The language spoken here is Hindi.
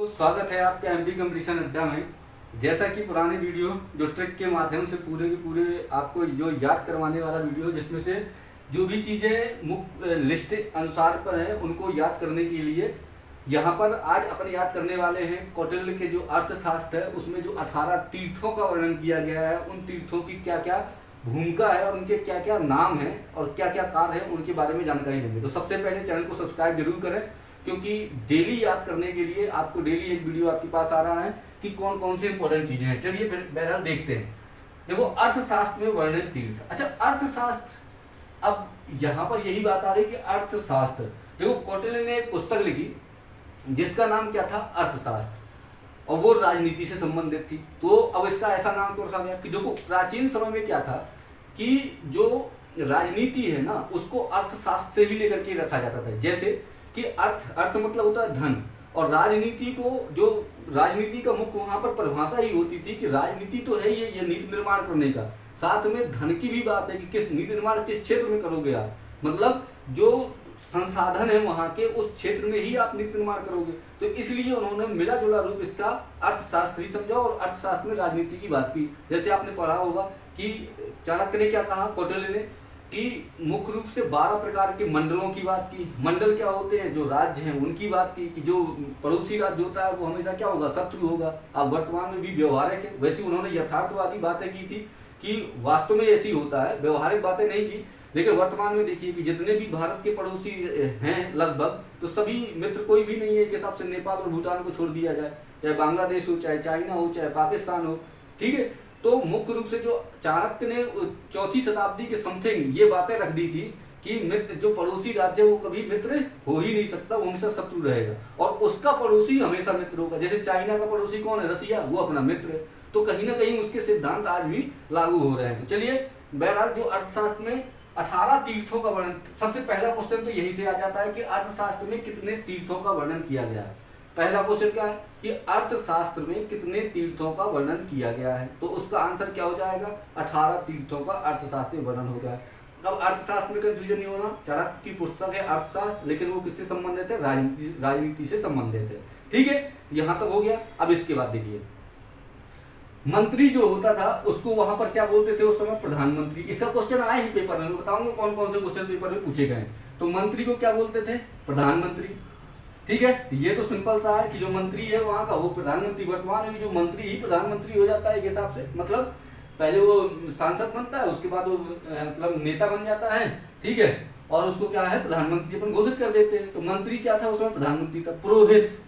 स्वागत है आपके एमपी कंपटीशन अड्डा में। जैसा कि पुराने वीडियो जो ट्रिक के माध्यम से पूरे के पूरे आपको जो याद करवाने वाला वीडियो, जिसमें से जो भी चीज़ें मुख्य लिस्ट अनुसार पर है उनको याद करने के लिए यहाँ पर आज अपन याद करने वाले हैं कौटिल्य के जो अर्थशास्त्र है उसमें जो 18 तीर्थों का वर्णन किया गया है, उन तीर्थों की क्या क्या भूमिका है और उनके क्या क्या नाम है और क्या क्या कार्य है उनके बारे में जानकारी लेंगे। तो सबसे पहले चैनल को सब्सक्राइब जरूर करें, क्योंकि डेली याद करने के लिए आपको डेली एक वीडियो आपके पास आ रहा है कि कौन कौन सी इंपॉर्टेंट चीजें हैं। चलिए फिर बहरहाल देखते हैं। देखो, अर्थशास्त्र में वर्णित तीर्थ। अच्छा, अर्थशास्त्र, अब यहाँ पर यही बात आ रही कि अर्थशास्त्र, देखो कौटिल्य ने एक पुस्तक लिखी जिसका नाम क्या था, अर्थशास्त्र, और वो राजनीति से संबंधित थी। तो अब इसका ऐसा नाम क्यों रखा गया कि देखो प्राचीन समय में क्या था कि जो राजनीति है ना उसको अर्थशास्त्र से ही लेकर के रखा जाता था। जैसे कि अर्थ मतलब होता है धन, और राजनीति को जो राजनीति का मुख्य वहां पर परिभाषा ही होती थी कि राजनीति तो है ये नीति निर्माण करने का, साथ में धन की भी बात है कि किस नीति निर्माण किस क्षेत्र में करोगे आप, मतलब जो संसाधन है वहां के उस क्षेत्र में ही आप नीति निर्माण करोगे। तो इसलिए उन्होंने मिला जुला रूप इसका अर्थशास्त्र ही समझा और अर्थशास्त्र में राजनीति की बात की। जैसे आपने पढ़ा होगा कि चाणक्य ने क्या कहा, कौटिल्य ने, कि मुख्य रूप से 12 प्रकार के मंडलों की बात की। मंडल क्या होते हैं, जो राज्य हैं उनकी बात की, कि जो पड़ोसी राज्य होता है वो हमेशा क्या होगा, शत्रु होगा। अब वर्तमान में भी व्यवहारिक है, वैसे उन्होंने यथार्थवादी बातें की थी कि वास्तव में ऐसी होता है, व्यवहारिक बातें नहीं की। लेकिन वर्तमान में देखिए कि जितने भी भारत के पड़ोसी हैं लगभग, तो सभी मित्र कोई भी नहीं है एक हिसाब से, नेपाल और भूटान को छोड़ दिया जाए, चाहे बांग्लादेश हो, चाहे चाइना हो, चाहे पाकिस्तान हो, ठीक है। तो मुख्य रूप से जो चाणक्य ने 4वीं शताब्दी के समथिंग ये बातें रख दी थी कि मित्र, जो पड़ोसी राज्य वो कभी मित्र हो ही नहीं सकता, वो हमेशा शत्रु रहेगा, और उसका पड़ोसी हमेशा मित्र होगा। जैसे चाइना का पड़ोसी कौन है, रसिया, वो अपना मित्र है। तो कहीं ना कहीं उसके सिद्धांत आज भी लागू हो रहे हैं। तो चलिए बहरहाल जो अर्थशास्त्र में 18 तीर्थों का वर्णन, सबसे पहला क्वेश्चन तो यही से आ जाता है कि अर्थशास्त्र में कितने तीर्थों का वर्णन किया गया है। पहला क्वेश्चन क्या है कि अर्थशास्त्र में कितने तीर्थों का वर्णन किया गया है, तो उसका आंसर क्या हो जाएगा, 18 तीर्थों का अर्थशास्त्र में वर्णन हो गया है। अब अर्थशास्त्र में कंफ्यूजन नहीं होना, चाणक्य की पुस्तक है अर्थशास्त्र, लेकिन वो किससे संबंधित है, राजनीति से संबंधित है, ठीक है। यहाँ तक हो गया। अब इसके बाद देखिए, मंत्री जो होता था उसको वहां पर क्या बोलते थे उस समय, प्रधानमंत्री। इसका क्वेश्चन आया ही पेपर में, बताऊंगा कौन कौन से क्वेश्चन पेपर में पूछे गए। तो मंत्री को क्या बोलते थे, प्रधानमंत्री, ठीक है। ये तो सिंपल सा है कि जो मंत्री है वहां का वो प्रधानमंत्री। वर्तमान में भी जो मंत्री ही प्रधानमंत्री हो जाता है एक हिसाब से, मतलब पहले वो सांसद बनता है, उसके बाद वो मतलब नेता बन जाता है, ठीक है, और उसको क्या है, प्रधानमंत्री अपन घोषित कर देते हैं। तो मंत्री क्या था उसमें, प्रधानमंत्री था। पुरोहित,